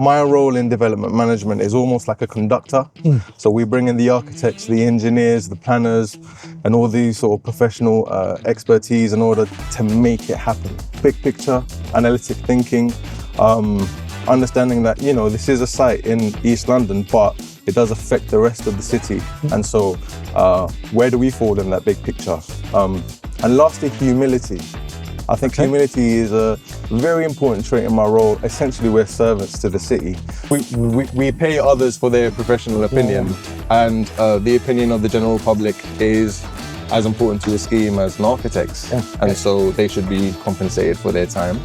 My role in development management is almost like a conductor. So we bring in the architects, the engineers, the planners, and all these sort of professional expertise in order to make it happen. Big picture, analytic thinking, understanding that, this is a site in East London, but it does affect the rest of the city. And so where do we fall in that big picture? And lastly, humility. I think humility is a very important trait in my role. Essentially, we're servants to the city. We pay others for their professional opinion, and the opinion of the general public is as important to a scheme as an architect's. And so they should be compensated for their time.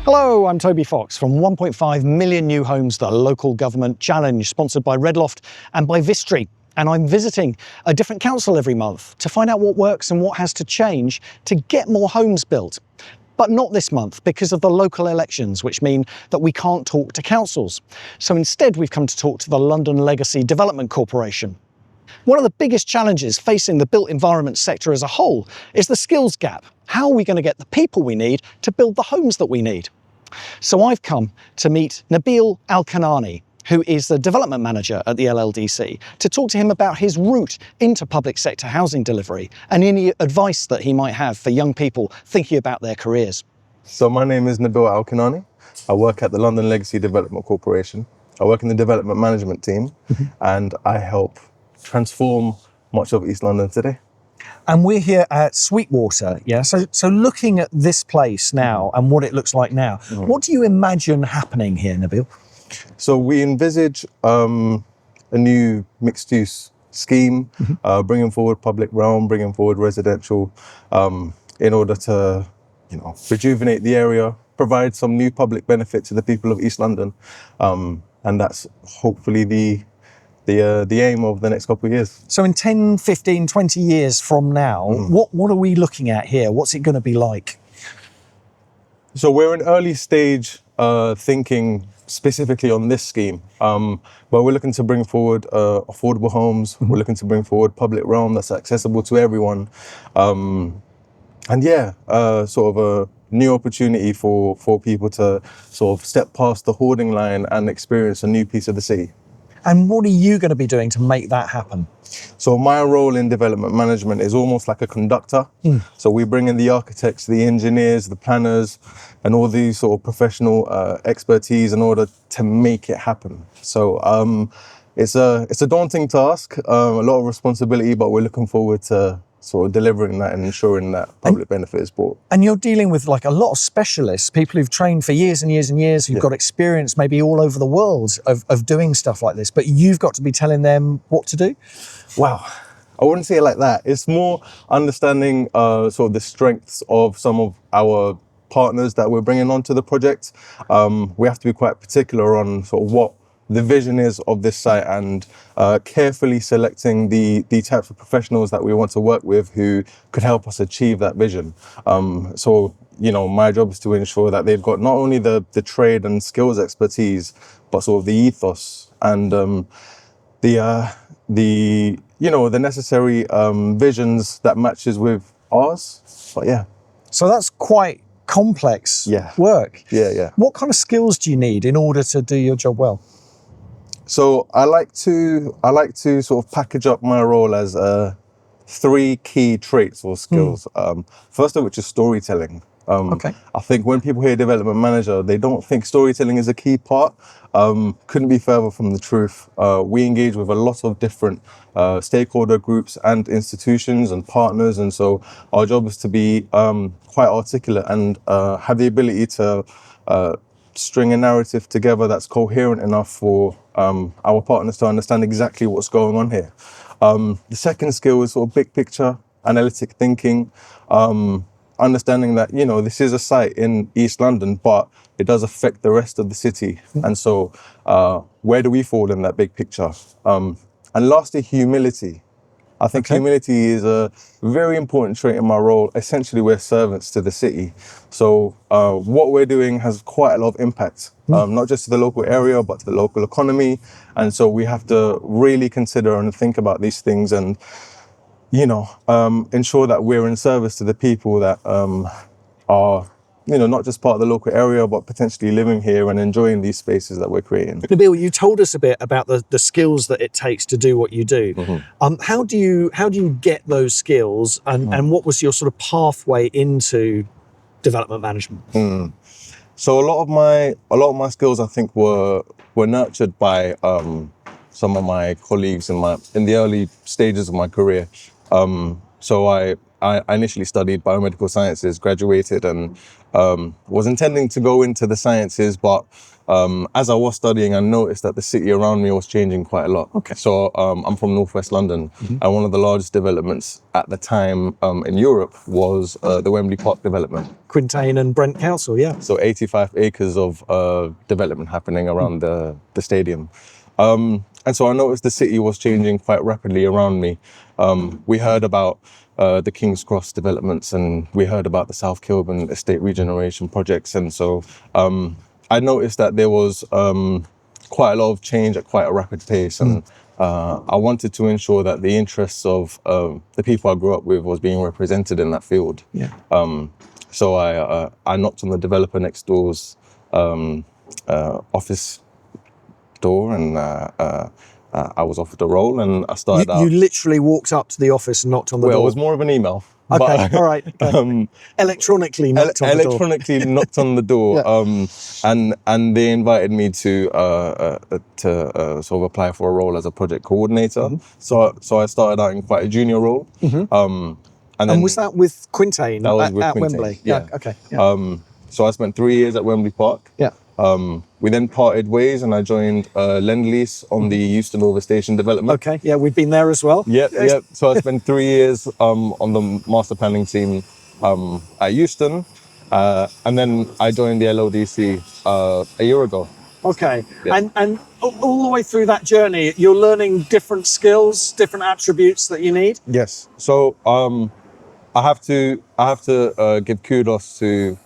Hello, I'm Toby Fox from 1.5 million new homes, the local government challenge, sponsored by Redloft and by Vistry. And I'm visiting a different council every month to find out what works and what has to change to get more homes built. But not this month because of the local elections, which mean that we can't talk to councils. So instead, we've come to talk to the London Legacy Development Corporation. One of the biggest challenges facing the built environment sector as a whole is the skills gap. How are we going to get the people we need to build the homes that we need? So I've come to meet Nabil Al-Kinani, who is the development manager at the LLDC, to talk to him about his route into public sector housing delivery and any advice that he might have for young people thinking about their careers. So my name is Nabil Al-Kinani. I work at the London Legacy Development Corporation. I work in the development management team, and I help transform much of East London today. And we're here at Sweetwater, yeah? So looking at this place now and what it looks like now, what do you imagine happening here, Nabil? So we envisage a new mixed-use scheme, bringing forward public realm, bringing forward residential, in order to, rejuvenate the area, provide some new public benefit to the people of East London, and that's hopefully the aim of the next couple of years. So in 10, 15, 20 years from now, what are we looking at here? What's it going to be like? So we're in early stage thinking specifically on this scheme, but we're looking to bring forward affordable homes. We're looking to bring forward public realm that's accessible to everyone, sort of a new opportunity for people to sort of step past the hoarding line and experience a new piece of the city. And what are you going to be doing to make that happen? So my role in development management is almost like a conductor. So we bring in the architects, the engineers, the planners, and all these sort of professional expertise in order to make it happen. So it's a daunting task, a lot of responsibility, but we're looking forward to sort of delivering that and ensuring that public benefit is brought. And you're dealing with like a lot of specialists, people who've trained for years and years and years, who've got experience maybe all over the world of doing stuff like this, but you've got to be telling them what to do? Wow, I wouldn't say it like that. It's more understanding sort of the strengths of some of our partners that we're bringing onto the project. We have to be quite particular on sort of what the vision is of this site and carefully selecting the types of professionals that we want to work with who could help us achieve that vision. So, my job is to ensure that they've got not only the trade and skills expertise, but sort of the ethos and the necessary visions that matches with ours. But yeah. So that's quite complex work. Yeah. What kind of skills do you need in order to do your job well? So I like to sort of package up my role as 3 key traits or skills. First of which is storytelling. I think when people hear development manager, they don't think storytelling is a key part. Couldn't be further from the truth. We engage with a lot of different stakeholder groups and institutions and partners, and so our job is to be quite articulate and have the ability to string a narrative together that's coherent enough for our partners to understand exactly what's going on here. The second skill is sort of big picture, analytic thinking, understanding that, this is a site in East London, but it does affect the rest of the city. And so where do we fall in that big picture? And lastly, humility. I think humility is a very important trait in my role. Essentially, we're servants to the city. So what we're doing has quite a lot of impact, not just to the local area, but to the local economy. And so we have to really consider and think about these things and, ensure that we're in service to the people that are not just part of the local area, but potentially living here and enjoying these spaces that we're creating. Nabil, you told us a bit about the skills that it takes to do what you do. How do you get those skills, and what was your sort of pathway into development management? So a lot of my skills, I think, were nurtured by some of my colleagues in the early stages of my career. So I initially studied biomedical sciences, graduated, and was intending to go into the sciences, but as I was studying, I noticed that the city around me was changing quite a lot. Okay. So I'm from Northwest London, and one of the largest developments at the time in Europe was the Wembley Park development. Quintain and Brent Council, yeah. So 85 acres of development happening around the stadium. And so I noticed the city was changing quite rapidly around me. We heard about the King's Cross developments, and we heard about the South Kilburn estate regeneration projects. And so I noticed that there was quite a lot of change at quite a rapid pace. And I wanted to ensure that the interests of the people I grew up with was being represented in that field. Yeah. So I knocked on the developer next door's office door, and I was offered a role, and I started out. You literally walked up to the office and knocked on the door? Well, it was more of an email. Okay, but, all right. Okay. Electronically knocked on the door. Electronically knocked on the door, and they invited me to sort of apply for a role as a project coordinator. So I started out in quite a junior role. And was that with Quintain? That was with at Quintain, Wembley? yeah. Okay. Yeah. So I spent 3 years at Wembley Park. Yeah. We then parted ways, and I joined Lend-Lease on the Euston Overstation development. Okay, yeah, we've been there as well. Yep. So I spent 3 years on the master planning team at Euston, and then I joined the LLDC a year ago. Okay, Yeah. and all the way through that journey, you're learning different skills, different attributes that you need? Yes. So I have to give kudos to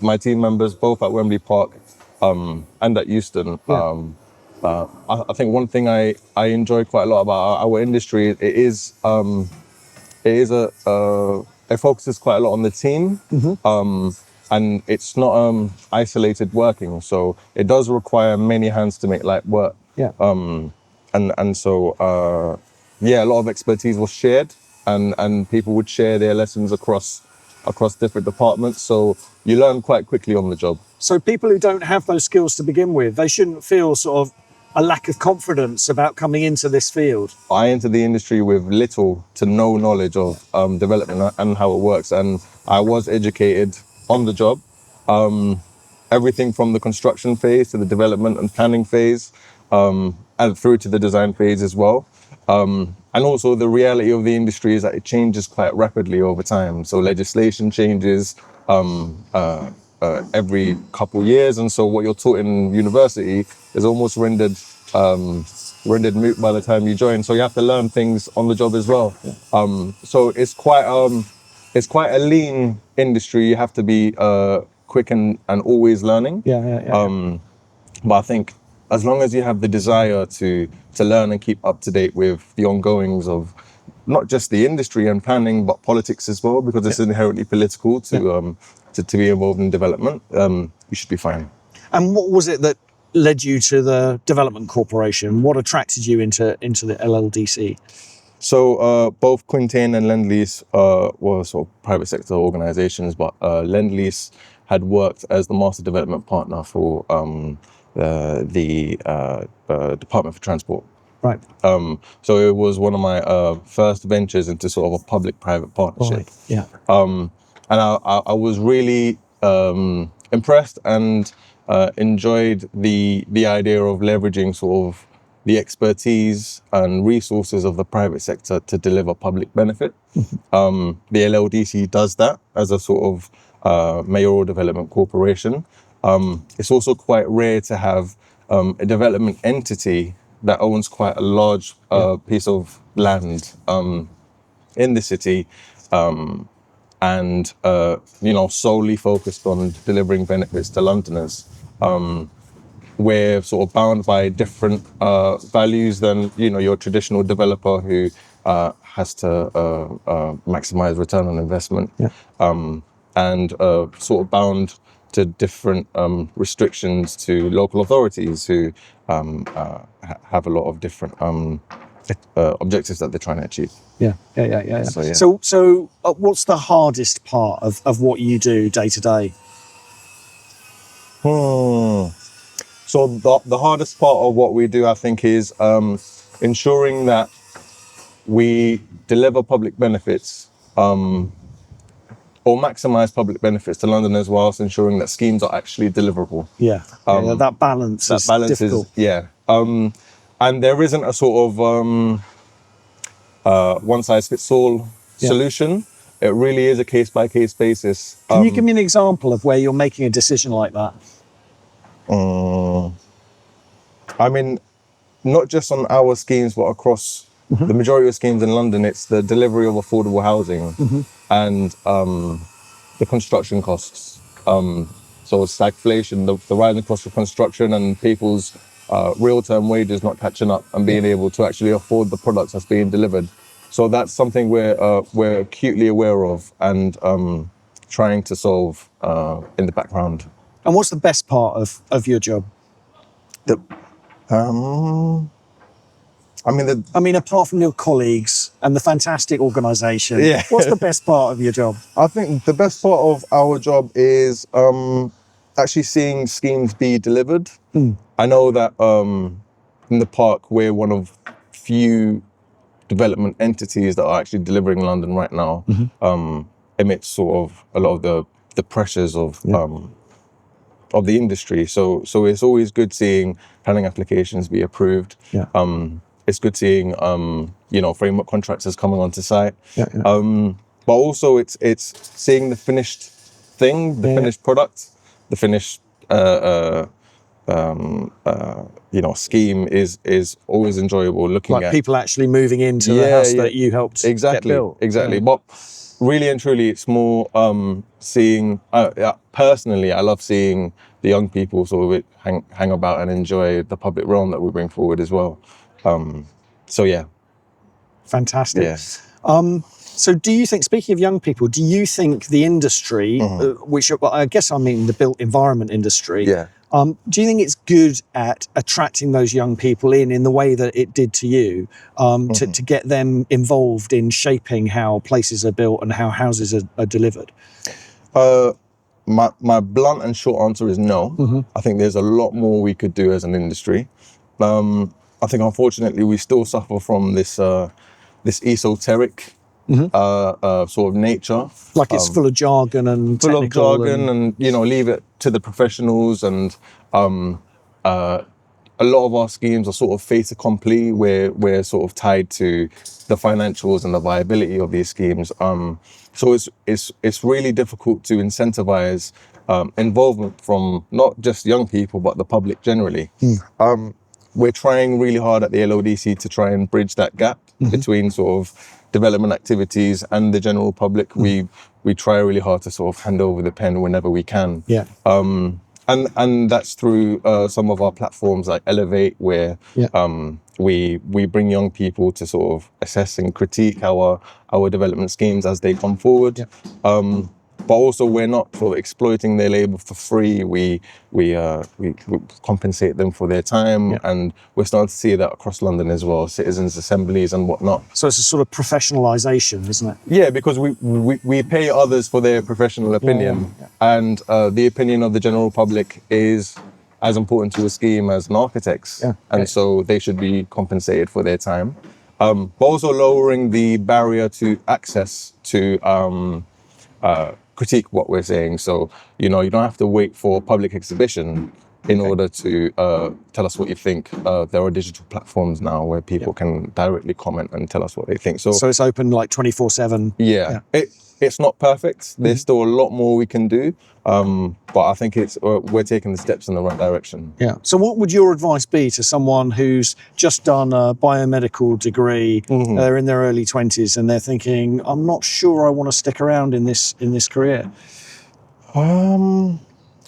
my team members, both at Wembley Park and at Euston. Yeah. I think one thing I enjoy quite a lot about our industry, it focuses quite a lot on the team, and it's not isolated working. So it does require many hands to make light work. Yeah. And so a lot of expertise was shared, and people would share their lessons across different departments. So you learn quite quickly on the job. So people who don't have those skills to begin with, they shouldn't feel sort of a lack of confidence about coming into this field. I entered the industry with little to no knowledge of development and how it works, and I was educated on the job. Everything from the construction phase to the development and planning phase, and through to the design phase as well. And also the reality of the industry is that it changes quite rapidly over time. So legislation changes every couple years, and so what you're taught in university is almost rendered moot by the time you join. So you have to learn things on the job as well. So it's quite a lean industry. You have to be quick and always learning. But I think as long as you have the desire to learn and keep up to date with the ongoings of not just the industry and planning, but politics as well, because it's inherently political to be involved in development, you should be fine. And what was it that led you to the Development Corporation? What attracted you into the LLDC? So both Quintain and Lend-Lease were sort of private sector organizations, but Lend-Lease had worked as the master development partner for the Department for Transport. Right. So it was one of my first ventures into sort of a public-private partnership. Right. Yeah. And I was really impressed and enjoyed the idea of leveraging sort of the expertise and resources of the private sector to deliver public benefit. The LLDC does that as a sort of mayoral development corporation. It's also quite rare to have a development entity that owns quite a large piece of land in the city, and solely focused on delivering benefits to Londoners. We're sort of bound by different values than your traditional developer who has to maximize return on investment. and sort of bound to different restrictions to local authorities who have a lot of different objectives that they're trying to achieve. Yeah. So, yeah. So what's the hardest part of what you do day to day? So the hardest part of what we do, I think, is ensuring that we deliver public benefits or maximise public benefits to Londoners whilst ensuring that schemes are actually deliverable. Yeah, that balance is difficult. And there isn't a sort of one-size-fits-all solution. It really is a case-by-case basis. Can you give me an example of where you're making a decision like that? I mean, not just on our schemes, but across the majority of schemes in London, it's the delivery of affordable housing and the construction costs. So stagflation, the rising cost of construction and people's real-term wages not catching up and being able to actually afford the products that's being delivered. So that's something we're acutely aware of and trying to solve in the background. And what's the best part of your job? I mean, apart from your colleagues and the fantastic organisation, Yeah. what's the best part of your job? I think the best part of our job is actually seeing schemes be delivered. I know that in the park, we're one of few development entities that are actually delivering London right now, amidst sort of a lot of the pressures of the industry. So it's always good seeing planning applications be approved. It's good seeing framework contractors coming onto site. But also it's seeing the finished thing, the finished product, the finished scheme is always enjoyable looking Like at. people actually moving into the house that you helped get built. Exactly. But really and truly, it's more seeing. Personally, I love seeing the young people sort of hang about and enjoy the public realm that we bring forward as well. So yeah. Fantastic. Yeah. So do you think, speaking of young people, do you think the industry, which I guess I mean the built environment industry, do you think it's good at attracting those young people in the way that it did to you, to get them involved in shaping how places are built and how houses are delivered? My blunt and short answer is no. I think there's a lot more we could do as an industry. I think unfortunately we still suffer from this esoteric sort of nature. Like it's full of jargon and technical and leave it to the professionals, and a lot of our schemes are sort of fait accompli. We're sort of tied to the financials and the viability of these schemes. So it's really difficult to incentivize involvement from not just young people but the public generally. We're trying really hard at the LLDC to try and bridge that gap between sort of development activities and the general public. We try really hard to sort of hand over the pen whenever we can. And that's through some of our platforms like Elevate, where we bring young people to sort of assess and critique our development schemes as they come forward. But also we're not sort of exploiting their labour for free. We compensate them for their time, and we're starting to see that across London as well, citizens' assemblies and whatnot. So it's a sort of professionalisation, isn't it? Yeah, because we pay others for their professional opinion, and the opinion of the general public is as important to a scheme as an architect's, and so they should be compensated for their time. But also lowering the barrier to access to critique what we're saying. So, you don't have to wait for public exhibition in order to tell us what you think. There are digital platforms now where people can directly comment and tell us what they think. So it's open like 24/7. It's not perfect. There's still a lot more we can do. But I think we're taking the steps in the right direction. So what would your advice be to someone who's just done a biomedical degree, they're in their early 20s and they're thinking, I'm not sure I want to stick around in this career? Well,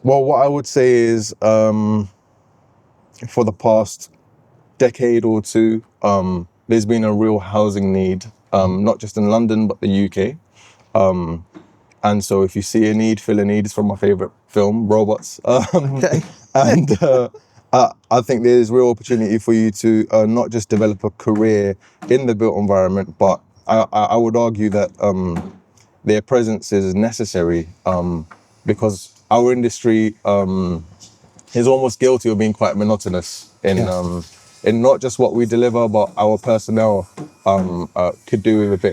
what I would say is for the past decade or two, there's been a real housing need, not just in London, but the UK. And so if you see a need, fill a need. It's from my favorite film, Robots. Okay. And I think there's real opportunity for you to not just develop a career in the built environment, but I would argue that their presence is necessary because our industry is almost guilty of being quite monotonous in not just what we deliver, but our personnel could do with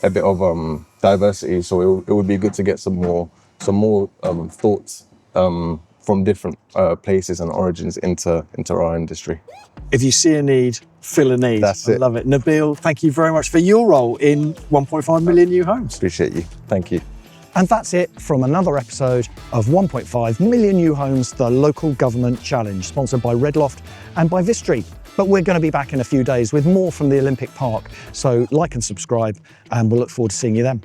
a bit of diversity. So it would be good to get some more thoughts from different places and origins into our industry. If you see a need, fill a need. That's I it. love it. Nabil, thank you very much for your role in 1.5 million new homes. Appreciate you. Thank you. And that's it from another episode of 1.5 Million New Homes, the Local Government Challenge, sponsored by Redloft and by Vistry. But we're going to be back in a few days with more from the Olympic Park. So like and subscribe, and we'll look forward to seeing you then.